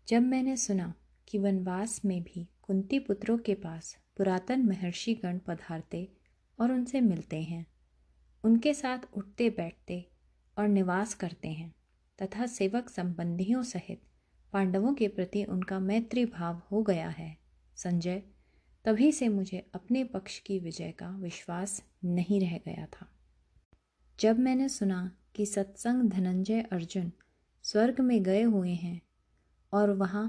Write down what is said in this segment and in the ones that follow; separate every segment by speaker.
Speaker 1: जब मैंने सुना कि वनवास में भी कुंती पुत्रों के पास पुरातन महर्षि गण पधारते और उनसे मिलते हैं, उनके साथ उठते बैठते और निवास करते हैं तथा सेवक संबंधियों सहित पांडवों के प्रति उनका मैत्री भाव हो गया है, संजय, तभी से मुझे अपने पक्ष की विजय का विश्वास नहीं रह गया था। जब मैंने सुना कि सत्संग धनंजय अर्जुन स्वर्ग में गए हुए हैं और वहाँ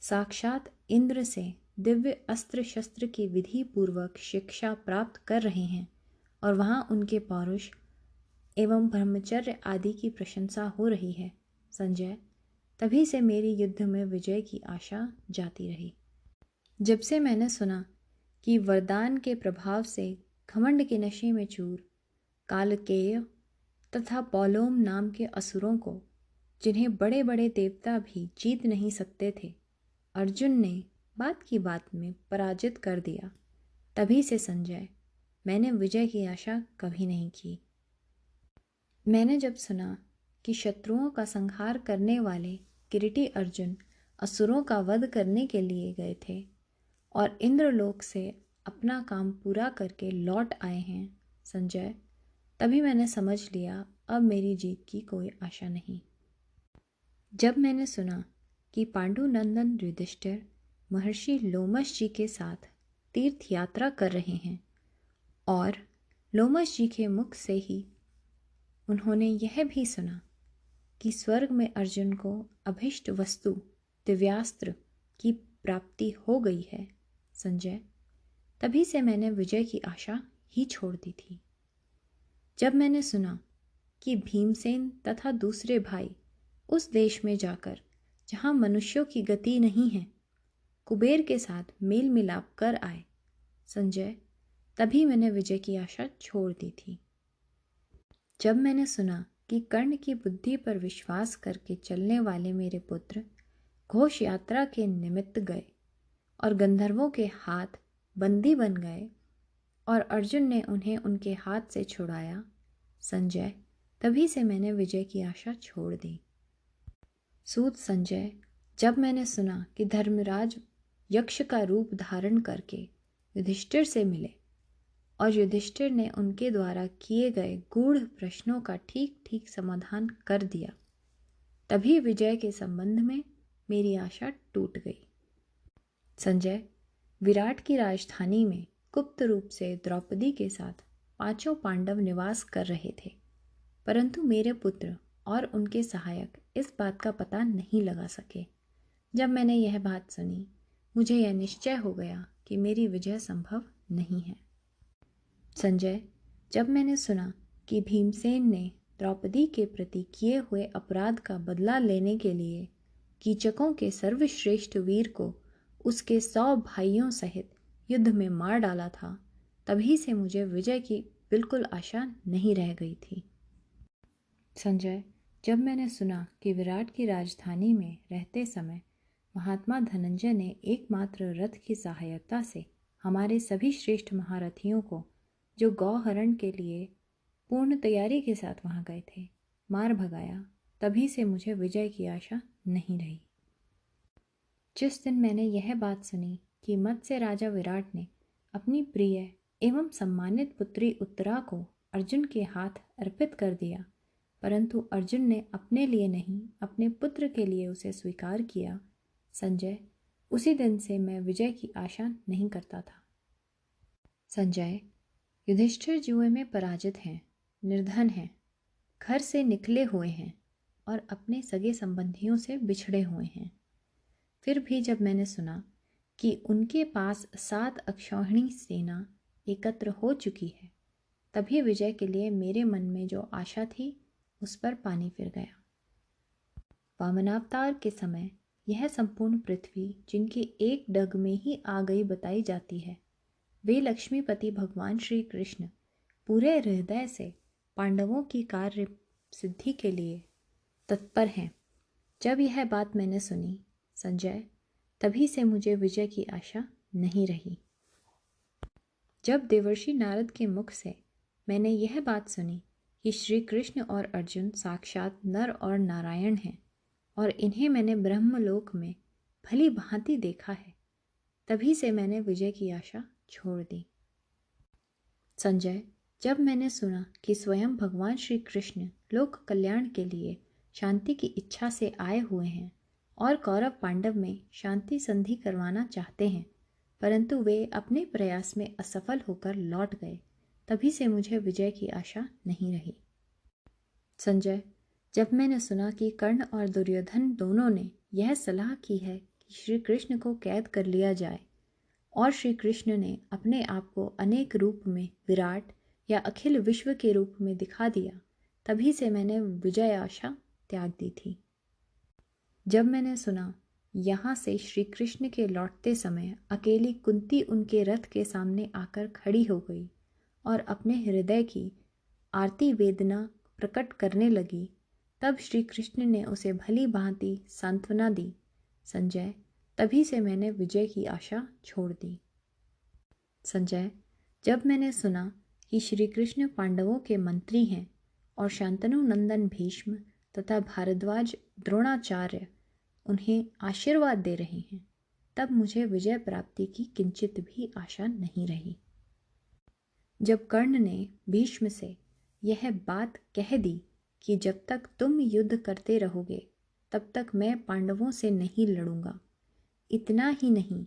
Speaker 1: साक्षात इंद्र से दिव्य अस्त्र शस्त्र की विधि पूर्वक शिक्षा प्राप्त कर रहे हैं और वहाँ उनके पौरुष एवं ब्रह्मचर्य आदि की प्रशंसा हो रही है, संजय, तभी से मेरी युद्ध में विजय की आशा जाती रही। जब से मैंने सुना कि वरदान के प्रभाव से घमंड के नशे में चूर कालकेय तथा पौलोम नाम के असुरों को, जिन्हें बड़े बड़े देवता भी जीत नहीं सकते थे, अर्जुन ने बात की बात में पराजित कर दिया, तभी से संजय, मैंने विजय की आशा कभी नहीं की। मैंने जब सुना कि शत्रुओं का संहार करने वाले किरीटी अर्जुन असुरों का वध करने के लिए गए थे और इंद्रलोक से अपना काम पूरा करके लौट आए हैं, संजय, तभी मैंने समझ लिया अब मेरी जीत की कोई आशा नहीं। जब मैंने सुना कि पांडुनंदन युधिष्ठिर महर्षि लोमश जी के साथ तीर्थ यात्रा कर रहे हैं और लोमश जी के मुख से ही उन्होंने यह भी सुना कि स्वर्ग में अर्जुन को अभिष्ट वस्तु दिव्यास्त्र की प्राप्ति हो गई है, संजय, तभी से मैंने विजय की आशा ही छोड़ दी थी। जब मैंने सुना कि भीमसेन तथा दूसरे भाई उस देश में जाकर जहाँ मनुष्यों की गति नहीं है, कुबेर के साथ मेल मिलाप कर आए, संजय, तभी मैंने विजय की आशा छोड़ दी थी। जब मैंने सुना कि कर्ण की बुद्धि पर विश्वास करके चलने वाले मेरे पुत्र घोष यात्रा के निमित्त गए और गंधर्वों के हाथ बंदी बन गए और अर्जुन ने उन्हें उनके हाथ से छुड़ाया, संजय, तभी से मैंने विजय की आशा छोड़ दी। सूत संजय, जब मैंने सुना कि धर्मराज यक्ष का रूप धारण करके युधिष्ठिर से मिले और युधिष्ठिर ने उनके द्वारा किए गए गूढ़ प्रश्नों का ठीक ठीक समाधान कर दिया, तभी विजय के संबंध में मेरी आशा टूट गई। संजय, विराट की राजधानी में गुप्त रूप से द्रौपदी के साथ 5 पांडव निवास कर रहे थे, परंतु मेरे पुत्र और उनके सहायक इस बात का पता नहीं लगा सके। जब मैंने यह बात सुनी, मुझे यह निश्चय हो गया कि मेरी विजय संभव नहीं है। संजय, जब मैंने सुना कि भीमसेन ने द्रौपदी के प्रति किए हुए अपराध का बदला लेने के लिए कीचकों के सर्वश्रेष्ठ वीर को उसके 100 भाइयों सहित युद्ध में मार डाला था, तभी से मुझे विजय की बिल्कुल आशा नहीं रह गई थी। संजय, जब मैंने सुना कि विराट की राजधानी में रहते समय महात्मा धनंजय ने एकमात्र रथ की सहायता से हमारे सभी श्रेष्ठ महारथियों को, जो गौहरण के लिए पूर्ण तैयारी के साथ वहां गए थे, मार भगाया, तभी से मुझे विजय की आशा नहीं रही। जिस दिन मैंने यह बात सुनी कि मत्स्य राजा विराट ने अपनी प्रिय एवं सम्मानित पुत्री उत्तरा को अर्जुन के हाथ अर्पित कर दिया, परंतु अर्जुन ने अपने लिए नहीं अपने पुत्र के लिए उसे स्वीकार किया, संजय, उसी दिन से मैं विजय की आशा नहीं करता था। संजय, युधिष्ठिर जुए में पराजित हैं, निर्धन हैं, घर से निकले हुए हैं और अपने सगे संबंधियों से बिछड़े हुए हैं। फिर भी जब मैंने सुना कि उनके पास 7 अक्षौहिणी सेना एकत्र हो चुकी है, तभी विजय के लिए मेरे मन में जो आशा थी उस पर पानी फिर गया। वामनावतार के समय यह संपूर्ण पृथ्वी जिनकी एक डग में ही आ गई बताई जाती है, वे लक्ष्मीपति भगवान श्री कृष्ण पूरे हृदय से पांडवों की कार्य सिद्धि के लिए तत्पर हैं। जब यह बात मैंने सुनी, संजय, तभी से मुझे विजय की आशा नहीं रही। जब देवर्षि नारद के मुख से मैंने यह बात सुनी कि श्री कृष्ण और अर्जुन साक्षात नर और नारायण हैं और इन्हें मैंने ब्रह्मलोक में भली भांति देखा है, तभी से मैंने विजय की आशा छोड़ दी। संजय, जब मैंने सुना कि स्वयं भगवान श्री कृष्ण लोक कल्याण के लिए शांति की इच्छा से आए हुए हैं और कौरव पांडव में शांति संधि करवाना चाहते हैं, परंतु वे अपने प्रयास में असफल होकर लौट गए, तभी से मुझे विजय की आशा नहीं रही। संजय, जब मैंने सुना कि कर्ण और दुर्योधन दोनों ने यह सलाह की है कि श्री कृष्ण को कैद कर लिया जाए और श्री कृष्ण ने अपने आप को अनेक रूप में विराट या अखिल विश्व के रूप में दिखा दिया, तभी से मैंने विजय आशा त्याग दी थी। जब मैंने सुना यहाँ से श्री कृष्ण के लौटते समय अकेली कुंती उनके रथ के सामने आकर खड़ी हो गई और अपने हृदय की आरती वेदना प्रकट करने लगी, तब श्री कृष्ण ने उसे भली भांति सांत्वना दी। संजय, तभी से मैंने विजय की आशा छोड़ दी। संजय, जब मैंने सुना कि श्री कृष्ण पांडवों के मंत्री हैं और शांतनु नंदन भीष्म तथा भारद्वाज द्रोणाचार्य उन्हें आशीर्वाद दे रहे हैं, तब मुझे विजय प्राप्ति की किंचित भी आशा नहीं रही। जब कर्ण ने भीष्म से यह बात कह दी कि जब तक तुम युद्ध करते रहोगे तब तक मैं पांडवों से नहीं लड़ूंगा, इतना ही नहीं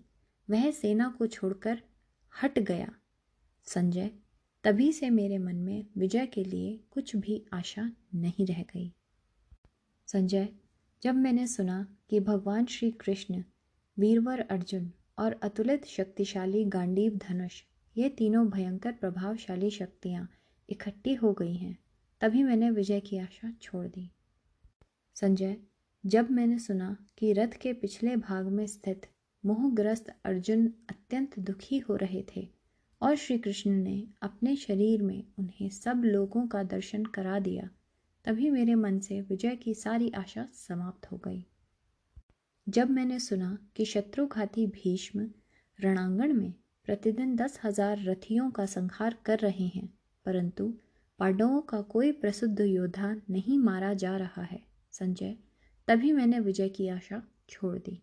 Speaker 1: वह सेना को छोड़कर हट गया, संजय, तभी से मेरे मन में विजय के लिए कुछ भी आशा नहीं रह गई। संजय, जब मैंने सुना कि भगवान श्री कृष्ण, वीरवर अर्जुन और अतुलित शक्तिशाली गांडीव धनुष, ये तीनों भयंकर प्रभावशाली शक्तियाँ इकट्ठी हो गई हैं, तभी मैंने विजय की आशा छोड़ दी। संजय, जब मैंने सुना कि रथ के पिछले भाग में स्थित मोहग्रस्त अर्जुन अत्यंत दुखी हो रहे थे और श्री कृष्ण ने अपने शरीर में उन्हें सब लोगों का दर्शन करा दिया, तभी मेरे मन से विजय की सारी आशा समाप्त हो गई। जब मैंने सुना कि शत्रुघाती भीष्म रणांगण में प्रतिदिन 10,000 रथियों का संहार कर रहे हैं, परंतु पांडवों का कोई प्रसिद्ध योद्धा नहीं मारा जा रहा है, संजय, तभी मैंने विजय की आशा छोड़ दी।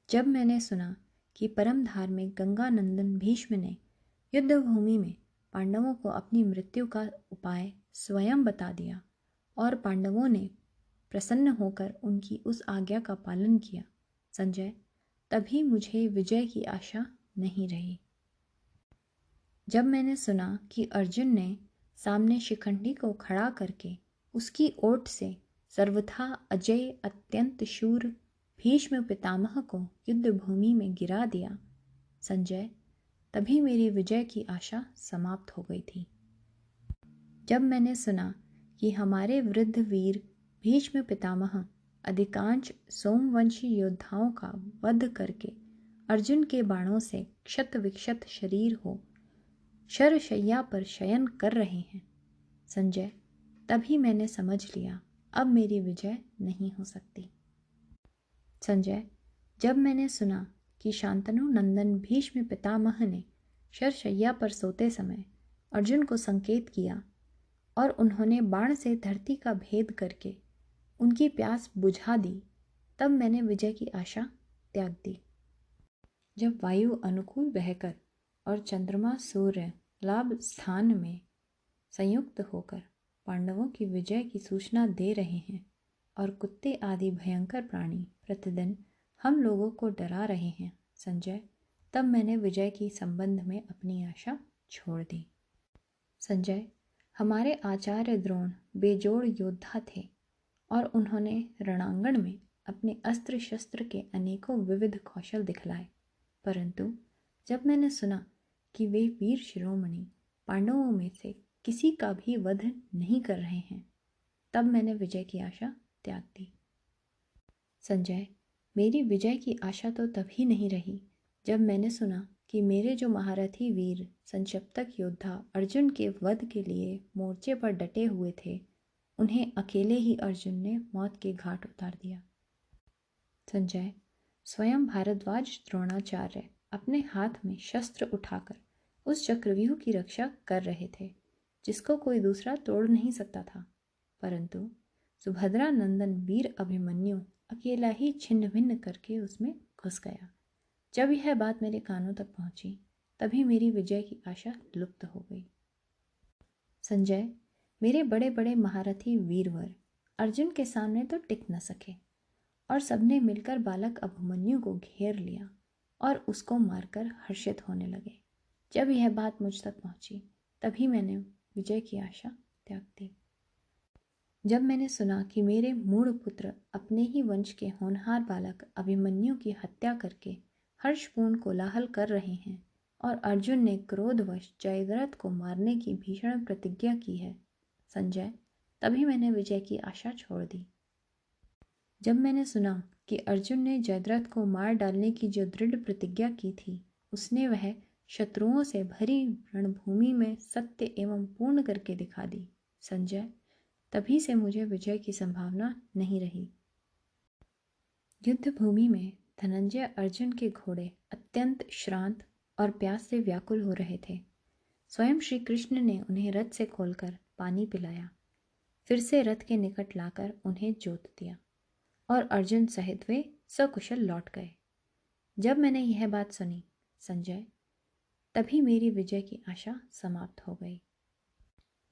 Speaker 1: जब मैंने सुना कि परम धार्मिक गंगानंदन भीष्म ने युद्धभूमि में पांडवों को अपनी मृत्यु का उपाय स्वयं बता दिया और पांडवों ने प्रसन्न होकर उनकी उस आज्ञा का पालन किया, संजय, तभी मुझे विजय की आशा नहीं रही। जब मैंने सुना कि अर्जुन ने सामने शिखंडी को खड़ा करके उसकी ओट से सर्वथा अजय अत्यंत शूर भीष्म पितामह को युद्धभूमि में गिरा दिया, संजय, तभी मेरी विजय की आशा समाप्त हो गई थी। जब मैंने सुना कि हमारे वृद्ध वीर भीष्म पितामह अधिकांश सोमवंशी योद्धाओं का वध करके अर्जुन के बाणों से क्षत विक्षत शरीर हो शरशय्या पर शयन कर रहे हैं, संजय, तभी मैंने समझ लिया अब मेरी विजय नहीं हो सकती। संजय, जब मैंने सुना कि शांतनु नंदन भीष्म पितामह ने शरशय्या पर सोते समय अर्जुन को संकेत किया और उन्होंने बाण से धरती का भेद करके उनकी प्यास बुझा दी, तब मैंने विजय की आशा त्याग दी। जब वायु अनुकूल बहकर और चंद्रमा सूर्य लाभ स्थान में संयुक्त होकर पांडवों की विजय की सूचना दे रहे हैं और कुत्ते आदि भयंकर प्राणी प्रतिदिन हम लोगों को डरा रहे हैं, संजय, तब मैंने विजय की संबंध में अपनी आशा छोड़ दी। संजय, हमारे आचार्य द्रोण बेजोड़ योद्धा थे और उन्होंने रणांगण में अपने अस्त्र शस्त्र के अनेकों विविध कौशल दिखलाए, परंतु जब मैंने सुना कि वे वीर शिरोमणि पांडवों में से किसी का भी वध नहीं कर रहे हैं, तब मैंने विजय की आशा त्याग दी। संजय, मेरी विजय की आशा तो तभी नहीं रही जब मैंने सुना कि मेरे जो महारथी वीर संक्षिप्तक योद्धा अर्जुन के वध के लिए मोर्चे पर डटे हुए थे, उन्हें अकेले ही अर्जुन ने मौत के घाट उतार दिया। संजय, स्वयं भारद्वाज द्रोणाचार्य अपने हाथ में शस्त्र उठाकर उस चक्रव्यूह की रक्षा कर रहे थे जिसको कोई दूसरा तोड़ नहीं सकता था, परंतु सुभद्रा नंदन वीर अभिमन्यु अकेला ही छिन्न भिन्न करके उसमें घुस गया। जब यह बात मेरे कानों तक पहुंची तभी मेरी विजय की आशा लुप्त हो गई। संजय, मेरे बड़े बड़े महारथी वीरवर अर्जुन के सामने तो टिक न सके और सबने मिलकर बालक अभिमन्यु को घेर लिया और उसको मारकर हर्षित होने लगे। जब यह बात मुझ तक पहुंची तभी मैंने विजय की आशा त्याग दी। जब मैंने सुना कि मेरे मूढ़ पुत्र अपने ही वंश के होनहार बालक अभिमन्यु की हत्या करके हर्षपूर्ण कोलाहल कर रहे हैं और अर्जुन ने क्रोधवश जयद्रथ को मारने की भीषण प्रतिज्ञा की है, संजय, तभी मैंने विजय की आशा छोड़ दी। जब मैंने सुना कि अर्जुन ने जयद्रथ को मार डालने की जो दृढ़ प्रतिज्ञा की थी उसने वह शत्रुओं से भरी रणभूमि में सत्य एवं पूर्ण करके दिखा दी, संजय, तभी से मुझे विजय की संभावना नहीं रही। युद्ध भूमि में धनंजय अर्जुन के घोड़े अत्यंत श्रांत और प्यास से व्याकुल हो रहे थे। स्वयं श्री कृष्ण ने उन्हें रथ से खोलकर पानी पिलाया, फिर से रथ के निकट लाकर उन्हें जोत दिया और अर्जुन सहित वे सकुशल लौट गए। जब मैंने यह बात सुनी, संजय, तभी मेरी विजय की आशा समाप्त हो गई।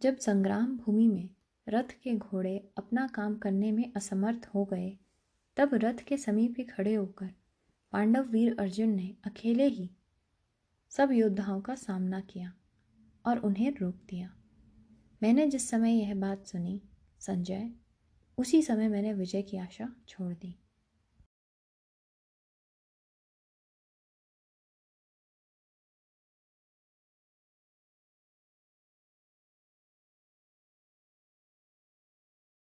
Speaker 1: जब संग्राम भूमि में रथ के घोड़े अपना काम करने में असमर्थ हो गए तब रथ के समीप ही खड़े होकर पांडव वीर अर्जुन ने अकेले ही सब योद्धाओं का सामना किया और उन्हें रोक दिया। मैंने जिस समय यह बात सुनी, संजय, उसी समय मैंने विजय की आशा छोड़ दी।